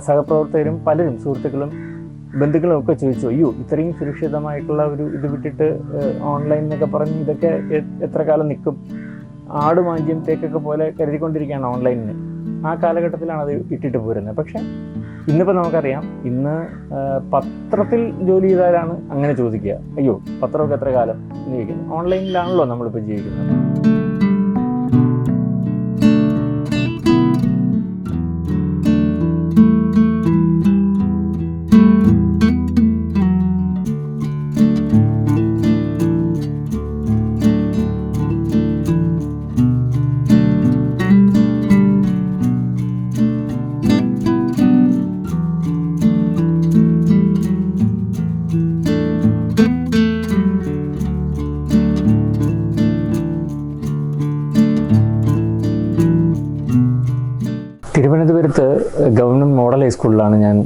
സഹപ്രവർത്തകരും പലരും സുഹൃത്തുക്കളും ബന്ധുക്കളും ഒക്കെ ചോദിച്ചു, അയ്യോ ഇത്രയും സുരക്ഷിതമായിട്ടുള്ള ഒരു ഇത് വിട്ടിട്ട് ഓൺലൈൻ എന്നൊക്കെ പറഞ്ഞ് ഇതൊക്കെ എത്ര കാലം നിൽക്കും, ആടുമാഞ്ചിയും തേക്കൊക്കെ പോലെ കരുതിക്കൊണ്ടിരിക്കുകയാണ് ഓൺലൈനിന്. ആ കാലഘട്ടത്തിലാണ് അത് ഇട്ടിട്ട് പോരുന്നത്. പക്ഷെ ഇന്നിപ്പോൾ നമുക്കറിയാം, ഇന്ന് പത്രത്തിൽ ജോലി ചെയ്താലാണ് അങ്ങനെ ചോദിക്കുക, അയ്യോ പത്രമൊക്കെ എത്ര കാലം എന്ന് ചോദിക്കുന്നത്. ഓൺലൈനിലാണല്ലോ നമ്മളിപ്പോൾ ജീവിക്കുന്നത്. തിരുവനന്തപുരത്ത് ഗവൺമെൻറ് മോഡൽ ഹൈസ്കൂളിലാണ് ഞാൻ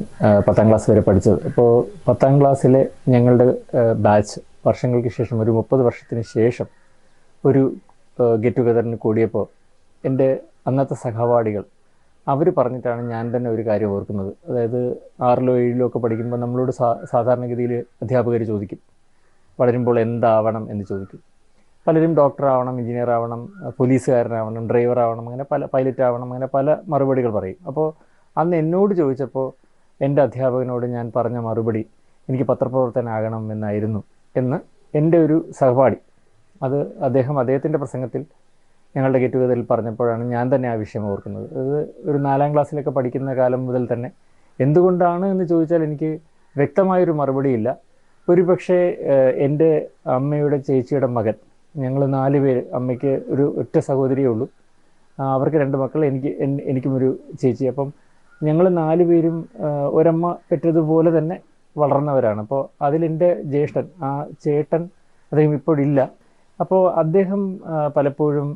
10ാം ക്ലാസ് വരെ പഠിച്ചത്. അപ്പോൾ 10ാം ക്ലാസ്സിലെ ഞങ്ങളുടെ ബാച്ച് വർഷങ്ങൾക്ക് ശേഷം, ഒരു 30 വർഷത്തിന് ശേഷം ഒരു ഗെറ്റ് ടുഗദറിന് കൂടിയപ്പോൾ എൻ്റെ അന്നത്തെ സഹപാഠികൾ അവർ പറഞ്ഞിട്ടാണ് ഞാൻ തന്നെ ഒരു കാര്യം ഓർക്കുന്നത്. അതായത് 6ലോ 7ലോ ഒക്കെ പഠിക്കുമ്പോൾ നമ്മളോട് സാധാരണഗതിയിൽ അധ്യാപകർ ചോദിക്കും, വളരുമ്പോൾ എന്താവണം എന്ന് ചോദിക്കും. പലരും ഡോക്ടറാവണം, എഞ്ചിനീയർ ആവണം, പോലീസുകാരനാവണം, ഡ്രൈവർ ആവണം, അങ്ങനെ പൈലറ്റ് ആവണം, അങ്ങനെ പല മറുപടികൾ പറയും. അപ്പോൾ അന്ന് എന്നോട് ചോദിച്ചപ്പോൾ എൻ്റെ അധ്യാപകനോട് ഞാൻ പറഞ്ഞ മറുപടി എനിക്ക് പത്രപ്രവർത്തകനാകണം എന്നായിരുന്നു എന്ന് എൻ്റെ ഒരു സഹപാഠി, അത് അദ്ദേഹത്തിൻ്റെ പ്രസംഗത്തിൽ ഞങ്ങളുടെ ഗെറ്റ് ടുഗദറിൽ പറഞ്ഞപ്പോഴാണ് ഞാൻ തന്നെ ആ വിഷയം ഓർക്കുന്നത്. അത് ഒരു 4ാം ക്ലാസ്സിലൊക്കെ പഠിക്കുന്ന കാലം മുതൽ തന്നെ. എന്തുകൊണ്ടാണ് എന്ന് ചോദിച്ചാൽ എനിക്ക് വ്യക്തമായൊരു മറുപടിയില്ല. ഒരുപക്ഷെ എൻ്റെ അമ്മയുടെ ചേച്ചിയുടെ മകൻ, ഞങ്ങൾ 4 പേര്, അമ്മയ്ക്ക് ഒരു ഒറ്റ സഹോദരിയേ ഉള്ളൂ, അവർക്ക് 2 മക്കൾ, എനിക്കും ഒരു ചേച്ചി. അപ്പം ഞങ്ങൾ 4 പേരും ഒരമ്മ പെറ്റതുപോലെ തന്നെ വളർന്നവരാണ്. അപ്പോൾ അതിലെൻ്റെ ജ്യേഷ്ഠൻ, ആ ചേട്ടൻ, അദ്ദേഹം ഇപ്പോഴില്ല. അപ്പോൾ അദ്ദേഹം പലപ്പോഴും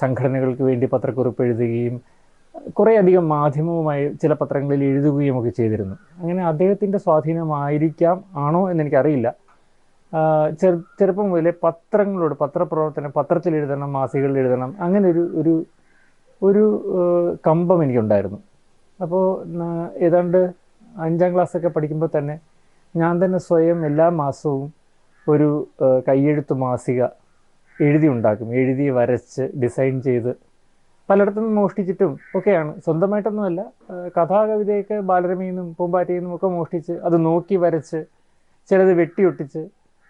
സംഘടനകൾക്ക് വേണ്ടി പത്രക്കുറിപ്പ് എഴുതുകയും കുറേയധികം മാധ്യമവുമായി ചില പത്രങ്ങളിൽ എഴുതുകയും ഒക്കെ ചെയ്തിരുന്നു. അങ്ങനെ അദ്ദേഹത്തിൻ്റെ സ്വാധീനമായിരിക്കാം, ആണോ എന്നെനിക്കറിയില്ല. ചെറുപ്പം മുതലേ പത്രങ്ങളോട്, പത്രപ്രവർത്തനം, പത്രത്തിൽ എഴുതണം, മാസികകളിൽ എഴുതണം, അങ്ങനെ ഒരു കമ്പം എനിക്കുണ്ടായിരുന്നു. അപ്പോൾ ഏതാണ്ട് 5ാം ക്ലാസ്സൊക്കെ പഠിക്കുമ്പോൾ തന്നെ ഞാൻ തന്നെ സ്വയം എല്ലാ മാസവും ഒരു കയ്യെഴുത്ത് മാസിക എഴുതി വരച്ച് ഡിസൈൻ ചെയ്ത് പലയിടത്തുനിന്നും മോഷ്ടിച്ചിട്ടും ഒക്കെയാണ്, സ്വന്തമായിട്ടൊന്നുമല്ല, കഥാകവിതയൊക്കെ ബാലരമയിൽ നിന്നും പൂമ്പാറ്റയിൽ നിന്നും ഒക്കെ മോഷ്ടിച്ച് അത് നോക്കി വരച്ച് ചിലത് വെട്ടിയൊട്ടിച്ച്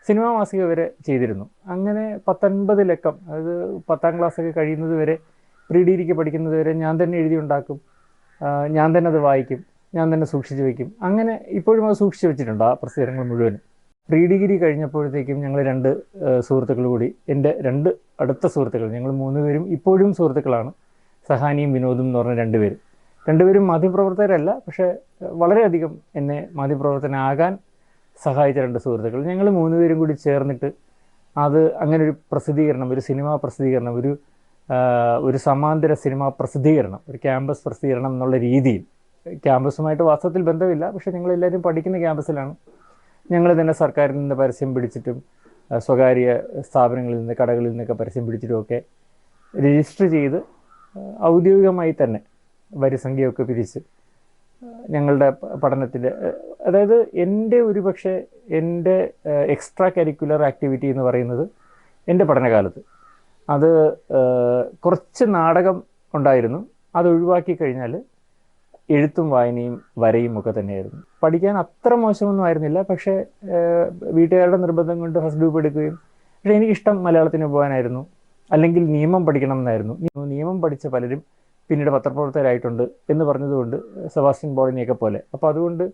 സിനിമാ മാസിക വരെ ചെയ്തിരുന്നു. അങ്ങനെ 19 ലക്കം, അതായത് 10ാം ക്ലാസ്സൊക്കെ കഴിയുന്നത് വരെ, പ്രീ ഡിഗ്രിക്ക് പഠിക്കുന്നത് വരെ ഞാൻ തന്നെ എഴുതി ഉണ്ടാക്കും, ഞാൻ തന്നെ അത് വായിക്കും, ഞാൻ തന്നെ സൂക്ഷിച്ച് വയ്ക്കും. അങ്ങനെ ഇപ്പോഴും അത് സൂക്ഷിച്ച് വെച്ചിട്ടുണ്ട്, ആ പ്രസിദ്ധീകരണങ്ങൾ മുഴുവനും. പ്രീ ഡിഗ്രി കഴിഞ്ഞപ്പോഴത്തേക്കും ഞങ്ങൾ 2 സുഹൃത്തുക്കൾ കൂടി, എൻ്റെ 2 അടുത്ത സുഹൃത്തുക്കൾ, ഞങ്ങൾ 3 പേരും ഇപ്പോഴും സുഹൃത്തുക്കളാണ്, സഹാനിയും വിനോദും എന്ന് പറഞ്ഞ 2 പേര്. 2 പേരും മാധ്യമപ്രവർത്തകരല്ല, പക്ഷേ വളരെയധികം എന്നെ മാധ്യമപ്രവർത്തകനാകാൻ സഹായിച്ച 2 സുഹൃത്തുക്കൾ. ഞങ്ങൾ 3 പേരും കൂടി ചേർന്നിട്ട് അത് അങ്ങനെ ഒരു പ്രസിദ്ധീകരണം, ഒരു സിനിമാ പ്രസിദ്ധീകരണം, ഒരു സമാന്തര സിനിമാ പ്രസിദ്ധീകരണം, ഒരു ക്യാമ്പസ് പ്രസിദ്ധീകരണം എന്നുള്ള രീതിയിൽ, ക്യാമ്പസുമായിട്ട് വാസ്തവത്തിൽ ബന്ധമില്ല, പക്ഷേ ഞങ്ങളെല്ലാവരും പഠിക്കുന്ന ക്യാമ്പസിലാണ്. ഞങ്ങൾ തന്നെ സർക്കാരിൽ നിന്ന് പരസ്യം പിടിച്ചിട്ടും സ്വകാര്യ സ്ഥാപനങ്ങളിൽ നിന്ന്, കടകളിൽ നിന്നൊക്കെ പരസ്യം പിടിച്ചിട്ടുമൊക്കെ രജിസ്റ്റർ ചെയ്ത് ഔദ്യോഗികമായി തന്നെ വരിസംഖ്യയൊക്കെ പിരിച്ച് ഞങ്ങളുടെ പഠനത്തിൽ, അതായത് എൻ്റെ എക്സ്ട്രാ കരിക്കുലർ ആക്ടിവിറ്റി എന്ന് പറയുന്നത് എൻ്റെ പഠനകാലത്ത് അത് കുറച്ച് നാടകം ഉണ്ടായിരുന്നു. അത് ഒഴിവാക്കി കഴിഞ്ഞാൽ എഴുത്തും വായനയും വരയും ഒക്കെ തന്നെയായിരുന്നു. പഠിക്കാൻ അത്ര മോശമൊന്നും ആയിരുന്നില്ല, പക്ഷേ വീട്ടുകാരുടെ നിർബന്ധം കൊണ്ട് ഫസ്റ്റ് ഗ്രൂപ്പ് എടുക്കുകയും, പക്ഷേ എനിക്കിഷ്ടം മലയാളത്തിന് പോകാനായിരുന്നു, അല്ലെങ്കിൽ നിയമം പഠിക്കണം എന്നായിരുന്നു. നിയമം പഠിച്ച പലരും പിന്നീട് പത്രപ്രവർത്തകരായിട്ടുണ്ട് എന്ന് പറഞ്ഞതുകൊണ്ട്, സെബാസ്റ്റ്യൻ ബോളിനെയൊക്കെ പോലെ. അപ്പോൾ അതുകൊണ്ട്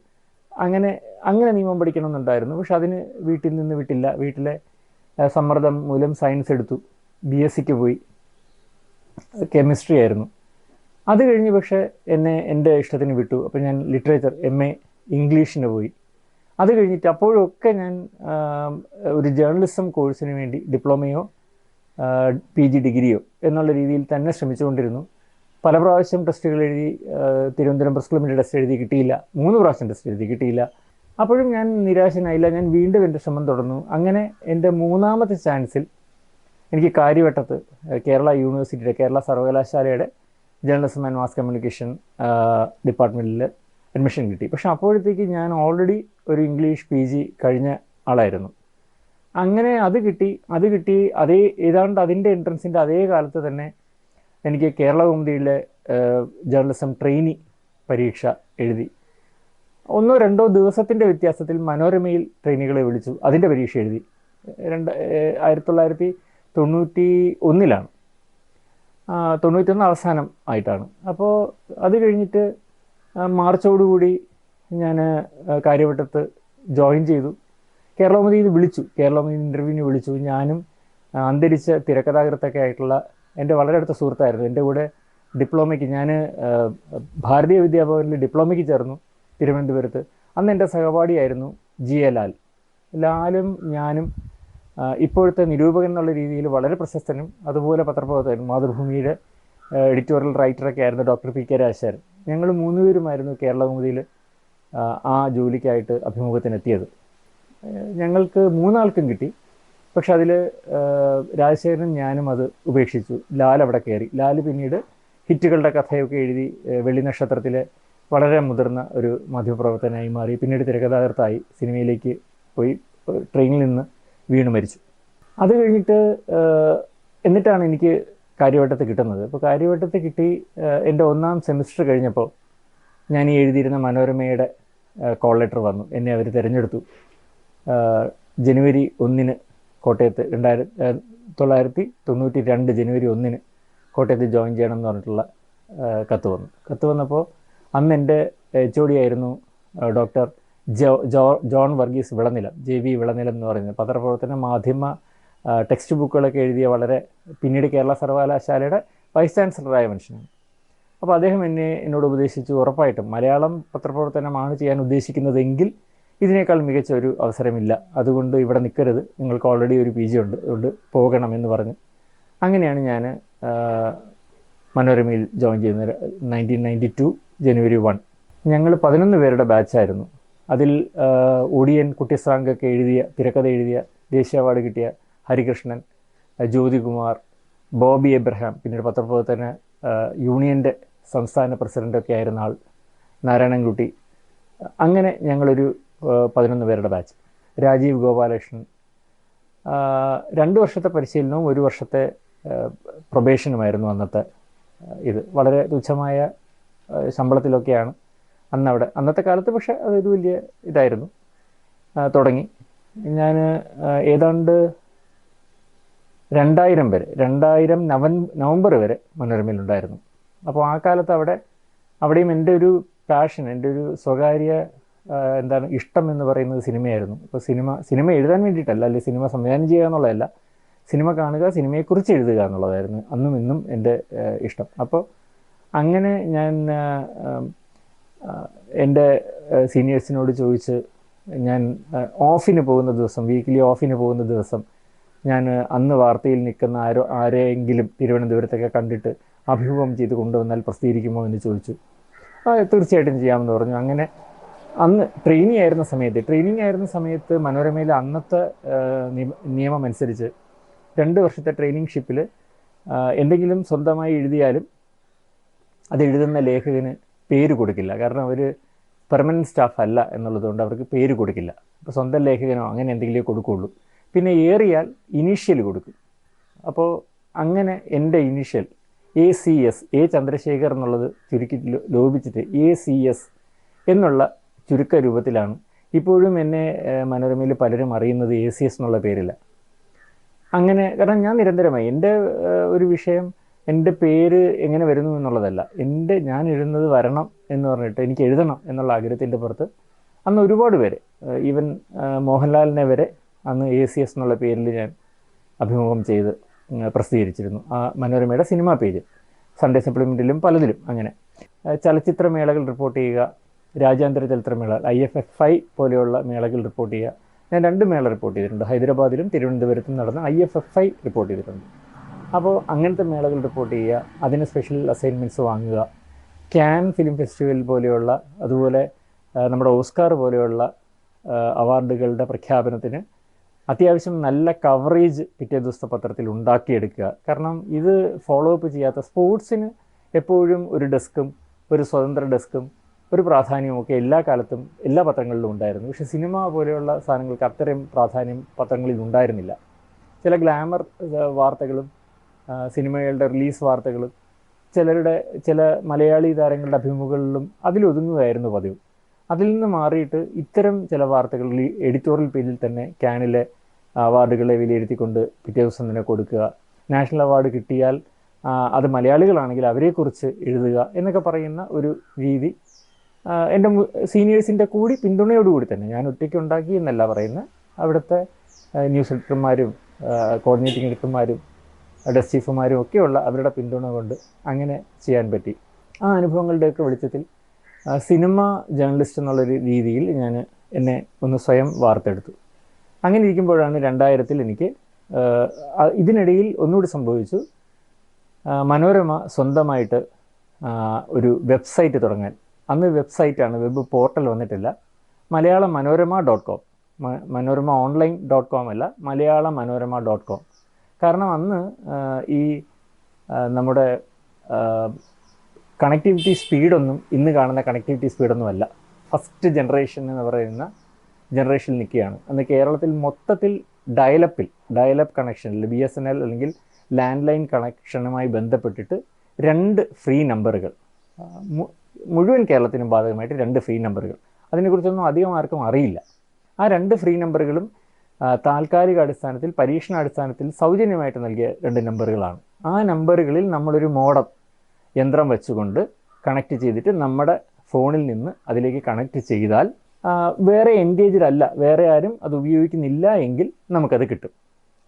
അങ്ങനെ നിയമം പഠിക്കണമെന്നുണ്ടായിരുന്നു. പക്ഷെ അതിന് വീട്ടിൽ നിന്ന് വിട്ടില്ല. വീട്ടിലെ സമ്മർദ്ദം മൂലം സയൻസ് എടുത്തു, BScക്ക് പോയി, കെമിസ്ട്രി ആയിരുന്നു. അത് കഴിഞ്ഞ് പക്ഷേ എൻ്റെ ഇഷ്ടത്തിന് വിട്ടു. അപ്പോൾ ഞാൻ ലിറ്ററേച്ചർ MA ഇംഗ്ലീഷിന് പോയി. അത് കഴിഞ്ഞിട്ട് അപ്പോഴൊക്കെ ഞാൻ ഒരു ജേർണലിസം കോഴ്സിന് വേണ്ടി ഡിപ്ലോമയോ PG ഡിഗ്രിയോ എന്നുള്ള രീതിയിൽ തന്നെ ശ്രമിച്ചുകൊണ്ടിരുന്നു. പല പ്രാവശ്യം ടെസ്റ്റുകൾ എഴുതി, തിരുവനന്തപുരം പ്രസ് ക്ലബിൻ്റെ ടെസ്റ്റ് എഴുതി കിട്ടിയില്ല, 3 പ്രാവശ്യം ടെസ്റ്റ് എഴുതി കിട്ടിയില്ല. അപ്പോഴും ഞാൻ നിരാശനായില്ല, ഞാൻ വീണ്ടും എൻ്റെ ശ്രമം തുടർന്നു. അങ്ങനെ എൻ്റെ 3ാമത്തെ ചാൻസിൽ എനിക്ക് കാര്യവട്ടത്ത് കേരള യൂണിവേഴ്സിറ്റിയുടെ, കേരള സർവകലാശാലയുടെ ജേർണലിസം ആൻഡ് മാസ് കമ്മ്യൂണിക്കേഷൻ ഡിപ്പാർട്ട്മെൻറ്റിൽ അഡ്മിഷൻ കിട്ടി. പക്ഷെ അപ്പോഴത്തേക്ക് ഞാൻ ഓൾറെഡി ഒരു ഇംഗ്ലീഷ് PG കഴിഞ്ഞ ആളായിരുന്നു. അങ്ങനെ അത് കിട്ടി അതേ ഏതാണ്ട് അതിൻ്റെ എൻട്രൻസിൻ്റെ അതേ കാലത്ത് തന്നെ എനിക്ക് കേരള കൗമുദിയിലെ ജേർണലിസം ട്രെയിനി പരീക്ഷ എഴുതി. 1-2 ദിവസത്തിൻ്റെ വ്യത്യാസത്തിൽ മനോരമയിൽ ട്രെയിനികളെ വിളിച്ചു. അതിൻ്റെ പരീക്ഷ എഴുതി. 1991 91 അവസാനം ആയിട്ടാണ്. അപ്പോൾ അത് കഴിഞ്ഞിട്ട് മാർച്ചോടുകൂടി ഞാൻ കാര്യവട്ടത്ത് ജോയിൻ ചെയ്തു. കേരളകൗമുദിയിൽ വിളിച്ചു, കേരളകൗമുദിയിൽ ഇൻ്റർവ്യൂവിന് വിളിച്ചു. ഞാനും അന്തരിച്ച തിരക്കഥാകൃത്തൊക്കെ ആയിട്ടുള്ള എൻ്റെ വളരെ അടുത്ത സുഹൃത്തായിരുന്നു. എൻ്റെ കൂടെ ഡിപ്ലോമയ്ക്ക് ഞാൻ ഭാരതീയ വിദ്യാഭവനിൽ ഡിപ്ലോമയ്ക്ക് ചേർന്നു തിരുവനന്തപുരത്ത്. അന്ന് എൻ്റെ സഹപാഠിയായിരുന്നു GA ലാൽ. ലാലും ഞാനും ഇപ്പോഴത്തെ നിരൂപകൻ എന്നുള്ള രീതിയിൽ വളരെ പ്രശസ്തനും അതുപോലെ പത്രപ്രവർത്തകനും മാതൃഭൂമിയുടെ എഡിറ്റോറിയൽ റൈറ്ററൊക്കെ ആയിരുന്നു ഡോക്ടർ PK രാജശേഖരൻ. ഞങ്ങൾ 3 പേരുമായിരുന്നു കേരളകൗമുദിയിൽ ആ ജോലിക്കായിട്ട് അഭിമുഖത്തിനെത്തിയത്. ഞങ്ങൾക്ക് 3 ആൾക്കും കിട്ടി. പക്ഷെ അതിൽ രാജശേഖരനും ഞാനും അത് ഉപേക്ഷിച്ചു. ലാൽ അവിടെ കയറി. ലാൽ പിന്നീട് ഹിറ്റുകളുടെ കഥയൊക്കെ എഴുതി വെള്ളി നക്ഷത്രത്തിലെ വളരെ മുതിർന്ന ഒരു മാധ്യമപ്രവർത്തകനായി മാറി. പിന്നീട് തിരക്കഥാകൃത്തായി സിനിമയിലേക്ക് പോയി. ട്രെയിനിൽ നിന്ന് വീണ് മരിച്ചു. അത് കഴിഞ്ഞിട്ട് എന്നിട്ടാണ് എനിക്ക് കാര്യവട്ടത്ത് കിട്ടുന്നത്. അപ്പോൾ കാര്യവട്ടത്ത് കിട്ടി. എൻ്റെ 1ാം സെമിസ്റ്റർ കഴിഞ്ഞപ്പോൾ ഞാൻ ഈ എഴുതിയിരുന്ന മനോരമയുടെ കോൾ ലെറ്റർ വന്നു. എന്നെ അവർ തിരഞ്ഞെടുത്തു. ജനുവരി 1 കോട്ടയത്ത് 1992 ജനുവരി 1 കോട്ടയത്ത് ജോയിൻ ചെയ്യണം എന്ന് പറഞ്ഞിട്ടുള്ള കത്ത് വന്നപ്പോൾ അന്ന് എൻ്റെ HOD ആയിരുന്നു ഡോക്ടർ ജോൺ വർഗീസ് വിളനിലം, JV വിളനിലം എന്ന് പറയുന്നത്. പത്രപ്രവർത്തന മാധ്യമ ടെക്സ്റ്റ് ബുക്കുകളൊക്കെ എഴുതിയ വളരെ പിന്നീട് കേരള സർവകലാശാലയുടെ വൈസ് ചാൻസലറായ മനുഷ്യനാണ്. അപ്പോൾ അദ്ദേഹം എന്നോട് ഉപദേശിച്ചു, ഉറപ്പായിട്ടും മലയാളം പത്രപ്രവർത്തനമാണ് ചെയ്യാൻ ഉദ്ദേശിക്കുന്നതെങ്കിൽ ഇതിനേക്കാൾ മികച്ച ഒരു അവസരമില്ല, അതുകൊണ്ട് ഇവിടെ നിൽക്കരുത്, നിങ്ങൾക്ക് ഓൾറെഡി ഒരു PG ഉണ്ട്, അതുകൊണ്ട് പോകണമെന്ന് പറഞ്ഞ് അങ്ങനെയാണ് ഞാൻ മനോരമയിൽ ജോയിൻ ചെയ്യുന്നത്. 1992 ജനുവരി 1. ഞങ്ങൾ 11 പേരുടെ ബാച്ചായിരുന്നു. അതിൽ ഒടിയൻ കുട്ടിസ്രാങ്കൊക്കെ എഴുതിയ തിരക്കഥ എഴുതിയ ദേശീയ അവാർഡ് കിട്ടിയ ഹരികൃഷ്ണൻ, ജ്യോതികുമാർ, ബോബി എബ്രഹാം, പിന്നീട് പത്രപ്രവർത്തന യൂണിയൻ്റെ സംസ്ഥാന പ്രസിഡൻ്റൊക്കെ ആയിരുന്ന ആൾ, നാരായണൻകുട്ടി, അങ്ങനെ ഞങ്ങളൊരു 11 പേരുടെ ബാച്ച്. രാജീവ് ഗോപാലകൃഷ്ണൻ. 2 വർഷത്തെ പരിശീലനവും 1 വർഷത്തെ പ്രൊബേഷനുമായിരുന്നു അന്നത്തെ ഇത്. വളരെ തുച്ഛമായ ശമ്പളത്തിലൊക്കെയാണ് അന്നത്തെ കാലത്ത്. പക്ഷേ അതൊരു വലിയ ഇതായിരുന്നു. തുടങ്ങി ഞാൻ ഏതാണ്ട് 2000 വരെ, 2000 നവംബർ വരെ മനോരമയിലുണ്ടായിരുന്നു. അപ്പോൾ ആ കാലത്ത് അവിടെയും എൻ്റെ ഒരു പാഷൻ, എൻ്റെ ഒരു സ്വകാര്യ ഇഷ്ടം എന്ന് പറയുന്നത് സിനിമയായിരുന്നു. അപ്പോൾ സിനിമ എഴുതാൻ വേണ്ടിയിട്ടല്ല, അല്ലെങ്കിൽ സിനിമ സംവിധാനം ചെയ്യുക എന്നുള്ളതല്ല, സിനിമ കാണുക, സിനിമയെക്കുറിച്ച് എഴുതുക എന്നുള്ളതായിരുന്നു അന്നും ഇന്നും എൻ്റെ ഇഷ്ടം. അപ്പോൾ അങ്ങനെ ഞാൻ എൻ്റെ സീനിയേഴ്സിനോട് ചോദിച്ച് ഞാൻ ഓഫിന് പോകുന്ന ദിവസം, വീക്കിലി ഓഫിന് പോകുന്ന ദിവസം ഞാൻ അന്ന് വാർത്തയിൽ നിൽക്കുന്ന ആരെയെങ്കിലും തിരുവനന്തപുരത്തൊക്കെ കണ്ടിട്ട് അഭിമുഖം ചെയ്ത് കൊണ്ടുവന്നാൽ പ്രസിദ്ധീകരിക്കുമോ എന്ന് ചോദിച്ചു. തീർച്ചയായിട്ടും ചെയ്യാമെന്ന് പറഞ്ഞു. അങ്ങനെ അന്ന് ട്രെയിനിങ് ആയിരുന്ന സമയത്ത് മനോരമയിലെ അന്നത്തെ നിയമം അനുസരിച്ച് 2 വർഷത്തെ ട്രെയിനിങ് ഷിപ്പിൽ എന്തെങ്കിലും സ്വന്തമായി എഴുതിയാലും അത് എഴുതുന്ന ലേഖകന് പേര് കൊടുക്കില്ല. കാരണം അവർ പെർമനൻറ്റ് സ്റ്റാഫ് അല്ല എന്നുള്ളതുകൊണ്ട് അവർക്ക് പേര് കൊടുക്കില്ല. അപ്പോൾ സ്വന്തം ലേഖകനോ അങ്ങനെ എന്തെങ്കിലും കൊടുക്കുകയുള്ളൂ. പിന്നെ ഏറിയാൽ ഇനീഷ്യൽ കൊടുക്കും. അപ്പോൾ അങ്ങനെ എൻ്റെ ഇനീഷ്യൽ ACS, A ചന്ദ്രശേഖർ എന്നുള്ളത് ചുരുക്കി ലോപിച്ചിട്ട് ACS എന്നുള്ള ചുരുക്ക രൂപത്തിലാണ് ഇപ്പോഴും എന്നെ മനോരമയിൽ പലരും അറിയുന്നത്. ACS എന്നുള്ള പേരില്ല. അങ്ങനെ, കാരണം ഞാൻ നിരന്തരമായി എൻ്റെ ഒരു വിഷയം എൻ്റെ പേര് എങ്ങനെ വരുന്നു എന്നുള്ളതല്ല, ഞാൻ എഴുതുന്നത് വരണം എന്ന് പറഞ്ഞിട്ട് എനിക്ക് എഴുതണം എന്നുള്ള ആഗ്രഹത്തിൻ്റെ പുറത്ത് അന്ന് ഒരുപാട് പേര്, ഈവൻ മോഹൻലാലിനെ വരെ അന്ന് ACS എന്നുള്ള പേരിൽ ഞാൻ അഭിമുഖം ചെയ്ത് പ്രസിദ്ധീകരിച്ചിരുന്നു ആ മനോരമയുടെ സിനിമാ പേജിൽ, സൺഡേ സപ്ലിമെൻറ്റിലും പലതിലും. അങ്ങനെ ചലച്ചിത്രമേളകൾ റിപ്പോർട്ട് ചെയ്യുക, രാജ്യാന്തര ചലച്ചിത്രമേള IFFI പോലെയുള്ള മേളകൾ റിപ്പോർട്ട് ചെയ്യുക. ഞാൻ 2 മേള റിപ്പോർട്ട് ചെയ്തിട്ടുണ്ട്. ഹൈദരാബാദിലും തിരുവനന്തപുരത്തും നടന്ന IFFI റിപ്പോർട്ട് ചെയ്തിട്ടുണ്ട്. അപ്പോൾ അങ്ങനത്തെ മേളകൾ റിപ്പോർട്ട് ചെയ്യുക, അതിന് സ്പെഷ്യൽ അസൈൻമെൻറ്റ്സ് വാങ്ങുക. ക്യാൻ ഫിലിം ഫെസ്റ്റിവൽ പോലെയുള്ള, അതുപോലെ നമ്മുടെ ഓസ്കാർ പോലെയുള്ള അവാർഡുകളുടെ പ്രഖ്യാപനത്തിന് അത്യാവശ്യം നല്ല കവറേജ് പിറ്റേ ദിവസത്തെ പത്രത്തിൽ ഉണ്ടാക്കിയെടുക്കുക. കാരണം ഇത് ഫോളോ അപ്പ് ചെയ്യാത്ത, സ്പോർട്സിന് എപ്പോഴും ഒരു ഡെസ്കും ഒരു സ്വതന്ത്ര ഡെസ്കും ഒരു പ്രാധാന്യമൊക്കെ എല്ലാ കാലത്തും എല്ലാ പത്രങ്ങളിലും ഉണ്ടായിരുന്നു. പക്ഷേ സിനിമ പോലെയുള്ള സാധനങ്ങൾക്ക് അത്രയും പ്രാധാന്യം പത്രങ്ങളിൽ ഉണ്ടായിരുന്നില്ല. ചില ഗ്ലാമർ വാർത്തകളും സിനിമകളുടെ റിലീസ് വാർത്തകളും ചില മലയാളി താരങ്ങളുടെ അഭിമുഖങ്ങളിലും അതിലൊതുങ്ങുകയായിരുന്നു പതിവ്. അതിൽ നിന്ന് മാറിയിട്ട് ഇത്തരം ചില വാർത്തകൾ എഡിറ്റോറിയൽ പേജിൽ തന്നെ കാനിലെ അവാർഡുകളെ വിലയിരുത്തിക്കൊണ്ട് പിറ്റേ ദിവസം തന്നെ കൊടുക്കുക, നാഷണൽ അവാർഡ് കിട്ടിയാൽ അത് മലയാളികളാണെങ്കിൽ അവരെക്കുറിച്ച് എഴുതുക എന്നൊക്കെ പറയുന്ന ഒരു രീതി എൻ്റെ സീനിയേഴ്സിൻ്റെ കൂടി പിന്തുണയോടുകൂടി തന്നെ, ഞാൻ ഒറ്റയ്ക്ക് ഉണ്ടാക്കി എന്നല്ല പറയുന്നത്, അവിടുത്തെ ന്യൂസ് എഡിറ്റർമാരും കോർഡിനേറ്റിംഗ് എഡിറ്റർമാരും ഡെസ്ക് ചീഫുമാരും ഒക്കെയുള്ള അവരുടെ പിന്തുണ കൊണ്ട് അങ്ങനെ ചെയ്യാൻ പറ്റി. ആ അനുഭവങ്ങളുടെയൊക്കെ വെളിച്ചത്തിൽ സിനിമ ജേർണലിസ്റ്റ് എന്നുള്ളൊരു രീതിയിൽ ഞാൻ എന്നെ ഒന്ന് സ്വയം വാർത്തെടുത്തു. അങ്ങനെ ഇരിക്കുമ്പോഴാണ് 2000 എനിക്ക് ഇതിനിടയിൽ ഒന്നുകൂടി സംഭവിച്ചു. മനോരമ സ്വന്തമായിട്ട് ഒരു വെബ്സൈറ്റ് തുടങ്ങാൻ, അന്ന് വെബ്സൈറ്റാണ്, വെബ് പോർട്ടൽ വന്നിട്ടില്ല, malayalamanoorama.com, മനോരമ online.com അല്ല, malayalamanoorama.com. കാരണം അന്ന് ഈ നമ്മുടെ കണക്ടിവിറ്റി സ്പീഡൊന്നും ഇന്ന് കാണുന്ന കണക്ടിവിറ്റി സ്പീഡൊന്നും അല്ല. ഫസ്റ്റ് ജനറേഷൻ എന്ന് പറയുന്ന ജനറേഷനിൽ നിൽക്കുകയാണ്. അന്ന് കേരളത്തിൽ മൊത്തത്തിൽ ഡയലപ്പ് കണക്ഷനിൽ BSNL അല്ലെങ്കിൽ ലാൻഡ് ലൈൻ കണക്ഷനുമായി ബന്ധപ്പെട്ടിട്ട് 2 ഫ്രീ നമ്പറുകൾ, മുഴുവൻ കേരളത്തിനും ബാധകമായിട്ട് 2 ഫ്രീ നമ്പറുകൾ, അതിനെക്കുറിച്ചൊന്നും അധികം ആർക്കും അറിയില്ല. ആ 2 ഫ്രീ നമ്പറുകളും താൽക്കാലിക അടിസ്ഥാനത്തിൽ, പരീക്ഷണാടിസ്ഥാനത്തിൽ സൗജന്യമായിട്ട് നൽകിയ 2 നമ്പറുകളാണ്. ആ നമ്പറുകളിൽ നമ്മളൊരു മോഡം യന്ത്രം വെച്ചുകൊണ്ട് കണക്ട് ചെയ്തിട്ട് നമ്മുടെ ഫോണിൽ നിന്ന് അതിലേക്ക് കണക്ട് ചെയ്താൽ വേറെ എൻഗേജ്ഡ് അല്ല, വേറെ ആരും അത് ഉപയോഗിക്കുന്നില്ല എങ്കിൽ നമുക്കത് കിട്ടും.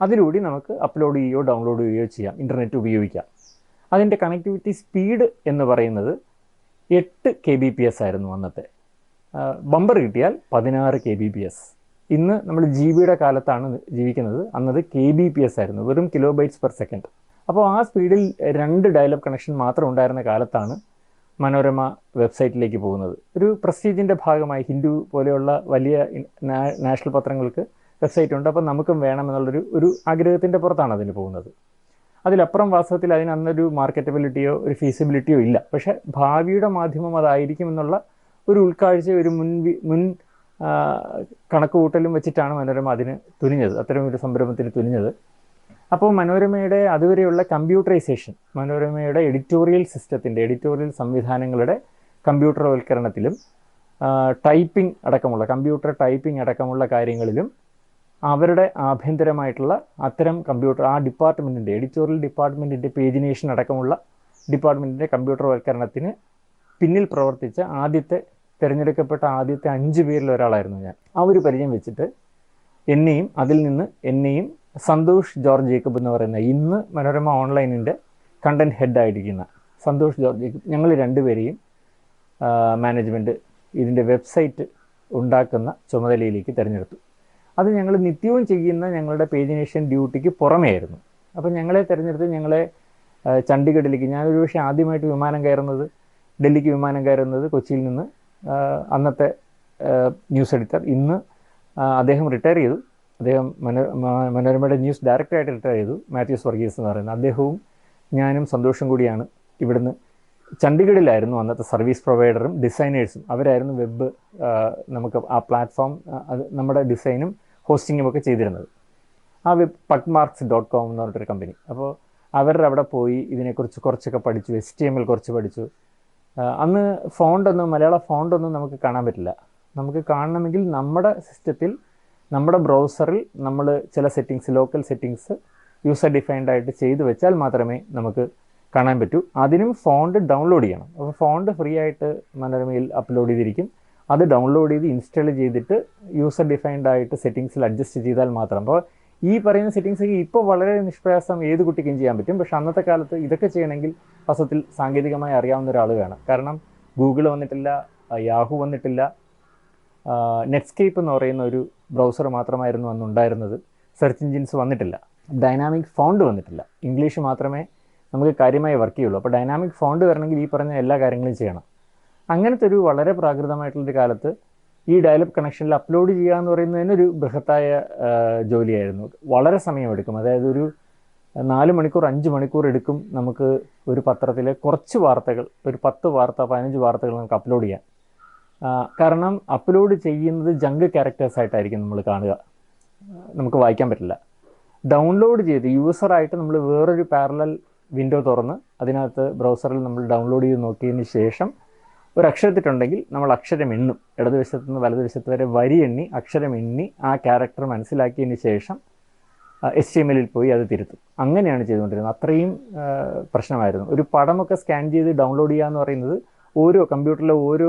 അതിലൂടെ നമുക്ക് അപ്ലോഡ് ചെയ്യുകയോ ഡൗൺലോഡ് ചെയ്യുകയോ ചെയ്യാം, ഇൻ്റർനെറ്റ് ഉപയോഗിക്കാം. അതിൻ്റെ കണക്ടിവിറ്റി സ്പീഡ് എന്ന് പറയുന്നത് 8 kbps ആയിരുന്നു അന്നത്തെ. ബമ്പർ കിട്ടിയാൽ 16 kbps. ഇന്ന് നമ്മൾ GB കാലത്താണ് ജീവിക്കുന്നത്, അന്നത് kbps ആയിരുന്നു, വെറും kbps/s. അപ്പോൾ ആ സ്പീഡിൽ 2 ഡയലപ്പ് കണക്ഷൻ മാത്രം ഉണ്ടായിരുന്ന കാലത്താണ് മനോരമ വെബ്സൈറ്റിലേക്ക് പോകുന്നത്. ഒരു പ്രസ്റ്റീജിൻ്റെ ഭാഗമായി ഹിന്ദു പോലെയുള്ള വലിയ നാഷണൽ പത്രങ്ങൾക്ക് വെബ്സൈറ്റ് ഉണ്ട്, അപ്പോൾ നമുക്കും വേണമെന്നുള്ളൊരു ആഗ്രഹത്തിൻ്റെ പുറത്താണ് അതിന് പോകുന്നത്. അതിലപ്പുറം വാസ്തവത്തിൽ അതിന് അന്നൊരു മാർക്കറ്റബിലിറ്റിയോ ഒരു ഫീസിബിലിറ്റിയോ ഇല്ല. പക്ഷേ ഭാവിയുടെ മാധ്യമം അതായിരിക്കുമെന്നുള്ള ഒരു ഉൾക്കാഴ്ച, ഒരു മുൻ കണക്കുകൂട്ടലും വെച്ചിട്ടാണ് മനോരമ അതിന് തുനിഞ്ഞത്, അത്തരം ഒരു സംരംഭത്തിന് തുനിഞ്ഞത്. അപ്പോൾ മനോരമയുടെ അതുവരെയുള്ള കമ്പ്യൂട്ടറൈസേഷൻ, മനോരമയുടെ എഡിറ്റോറിയൽ സിസ്റ്റത്തിൻ്റെ, എഡിറ്റോറിയൽ സംവിധാനങ്ങളുടെ കമ്പ്യൂട്ടർവൽക്കരണത്തിലും ടൈപ്പിംഗ് അടക്കമുള്ള കമ്പ്യൂട്ടർ ടൈപ്പിംഗ് അടക്കമുള്ള കാര്യങ്ങളിലും അവരുടെ ആഭ്യന്തരമായിട്ടുള്ള അത്തരം ആ ഡിപ്പാർട്ട്മെൻറ്റിൻ്റെ, എഡിറ്റോറിയൽ ഡിപ്പാർട്ട്മെൻറ്റിൻ്റെ, പേജിനേഷൻ അടക്കമുള്ള ഡിപ്പാർട്ട്മെൻറ്റിൻ്റെ കമ്പ്യൂട്ടർവൽക്കരണത്തിന് പിന്നിൽ പ്രവർത്തിച്ച തിരഞ്ഞെടുക്കപ്പെട്ട ആദ്യത്തെ 5 പേരിൽ ഒരാളായിരുന്നു ഞാൻ. ആ ഒരു പരിചയം വെച്ചിട്ട് എന്നെയും സന്തോഷ് ജോർജ് ജേക്കബ് എന്ന് പറയുന്ന ഇന്ന് മനോരമ ഓൺലൈനിൻ്റെ കണ്ടൻറ് ഹെഡായിരിക്കുന്ന സന്തോഷ് ജോർജ് ജേക്കബ്, ഞങ്ങൾ 2 പേരെയും മാനേജ്മെൻറ്റ് ഇതിൻ്റെ വെബ്സൈറ്റ് ഉണ്ടാക്കുന്ന ചുമതലയിലേക്ക് തിരഞ്ഞെടുത്തു. അത് ഞങ്ങൾ നിത്യവും ചെയ്യുന്ന ഞങ്ങളുടെ പേജിനേഷൻ ഡ്യൂട്ടിക്ക് പുറമേ ആയിരുന്നു. അപ്പോൾ ഞങ്ങളെ തിരഞ്ഞെടുത്ത് ഞങ്ങളെ ചണ്ഡീഗഡിലേക്ക്, ഞാനൊരു പക്ഷേ ആദ്യമായിട്ട് ഡൽഹിക്ക് വിമാനം കയറുന്നത് കൊച്ചിയിൽ നിന്ന്. അന്നത്തെ ന്യൂസ് എഡിറ്റർ, ഇന്ന് അദ്ദേഹം റിട്ടയർ ചെയ്തു, അദ്ദേഹം മനോരമയുടെ ന്യൂസ് ഡയറക്ടറായിട്ട് റിട്ടയർ ചെയ്തു, മാത്യൂസ് വർഗീസ് എന്ന് പറയുന്നത്. അദ്ദേഹവും ഞാനും സന്തോഷം കൂടിയാണ് ഇവിടുന്ന് ചണ്ഡീഗഡിലായിരുന്നു അന്നത്തെ സർവീസ് പ്രൊവൈഡറും ഡിസൈനേഴ്സും. അവരായിരുന്നു വെബ് നമുക്ക് ആ പ്ലാറ്റ്ഫോം, അത് നമ്മുടെ ഡിസൈനും ഹോസ്റ്റിങ്ങും ഒക്കെ ചെയ്തിരുന്നത്. ആ വെബ് pugmarks.com എന്ന് പറഞ്ഞിട്ടൊരു കമ്പനി. അപ്പോൾ അവരുടെ അവിടെ പോയി ഇതിനെക്കുറിച്ച് കുറച്ചൊക്കെ പഠിച്ചു, HTML കുറച്ച് പഠിച്ചു. അന്ന് മലയാള ഫോണ്ടൊന്നും നമുക്ക് കാണാൻ പറ്റില്ല. നമുക്ക് കാണണമെങ്കിൽ നമ്മുടെ സിസ്റ്റത്തിൽ, നമ്മുടെ ബ്രൗസറിൽ നമ്മൾ ചില ലോക്കൽ സെറ്റിങ്സ് യൂസർ ഡിഫൈൻഡ് ആയിട്ട് ചെയ്തു വെച്ചാൽ മാത്രമേ നമുക്ക് കാണാൻ പറ്റൂ. അതിനും ഫോണ്ട് ഡൗൺലോഡ് ചെയ്യണം. അപ്പോൾ ഫോണ്ട് ഫ്രീ ആയിട്ട് മനോരമയിൽ അപ്ലോഡ് ചെയ്തിരിക്കും. അത് ഡൗൺലോഡ് ചെയ്ത് ഇൻസ്റ്റാൾ ചെയ്തിട്ട് യൂസർ ഡിഫൈൻഡ് ആയിട്ട് സെറ്റിങ്സിൽ അഡ്ജസ്റ്റ് ചെയ്താൽ മാത്രം. അപ്പോൾ ഈ പറയുന്ന സെറ്റിങ്സൊക്കെ ഇപ്പോൾ വളരെ നിഷ്പ്രയാസം ഏത് കുട്ടിക്കും ചെയ്യാൻ പറ്റും. പക്ഷെ അന്നത്തെ കാലത്ത് ഇതൊക്കെ ചെയ്യണമെങ്കിൽ വാസ്തവത്തിൽ സാങ്കേതികമായി അറിയാവുന്ന ഒരാൾ വേണം. കാരണം ഗൂഗിൾ വന്നിട്ടില്ല, യാഹു വന്നിട്ടില്ല, നെറ്റ്സ്കേപ്പ് എന്ന് പറയുന്ന ഒരു ബ്രൗസർ മാത്രമായിരുന്നു അന്നുണ്ടായിരുന്നത്. സെർച്ച് എഞ്ചിൻസ് വന്നിട്ടില്ല, ഡൈനാമിക് ഫോണ്ട് വന്നിട്ടില്ല, ഇംഗ്ലീഷ് മാത്രമേ നമുക്ക് കാര്യമായി വർക്ക് ചെയ്യുള്ളൂ. അപ്പോൾ ഡൈനാമിക് ഫോണ്ട് വരണമെങ്കിൽ ഈ പറഞ്ഞ എല്ലാ കാര്യങ്ങളും ചെയ്യണം. അങ്ങനത്തെ ഒരു വളരെ പ്രാകൃതമായിട്ടുള്ളൊരു കാലത്ത് ഈ ഡയലപ്പ് കണക്ഷനിൽ അപ്ലോഡ് ചെയ്യുക എന്ന് പറയുന്നതിനൊരു ബൃഹത്തായ ജോലിയായിരുന്നു. വളരെ സമയമെടുക്കും. അതായത് ഒരു 4 മണിക്കൂർ 5 മണിക്കൂർ എടുക്കും നമുക്ക് ഒരു പത്രത്തിലെ കുറച്ച് വാർത്തകൾ, ഒരു 10 വാർത്ത 15 വാർത്തകൾ നമുക്ക് അപ്ലോഡ് ചെയ്യാം. കാരണം അപ്ലോഡ് ചെയ്യുന്നത് ജങ്ക് ക്യാരക്ടേഴ്സായിട്ടായിരിക്കും നമ്മൾ കാണുക, നമുക്ക് വായിക്കാൻ പറ്റില്ല. ഡൗൺലോഡ് ചെയ്ത് യൂസറായിട്ട് നമ്മൾ വേറൊരു പാരലൽ വിൻഡോ തുറന്ന് അതിനകത്ത് ബ്രൗസറിൽ നമ്മൾ ഡൗൺലോഡ് ചെയ്ത് നോക്കിയതിന് ശേഷം ഒരു അക്ഷരത്തിട്ടുണ്ടെങ്കിൽ നമ്മൾ അക്ഷരം എണ്ണും, ഇടതുവശത്ത് നിന്ന് വലതുവശത്ത് വരെ വരി എണ്ണി അക്ഷരം എണ്ണി ആ ക്യാരക്ടർ മനസ്സിലാക്കിയതിന് ശേഷം HTML പോയി അത് തിരുത്തും. അങ്ങനെയാണ് ചെയ്തുകൊണ്ടിരുന്നത്. അത്രയും പ്രശ്നമായിരുന്നു. ഒരു പടമൊക്കെ സ്കാൻ ചെയ്ത് ഡൗൺലോഡ് ചെയ്യുക എന്ന് പറയുന്നത് ഓരോ കമ്പ്യൂട്ടറിലെ ഓരോ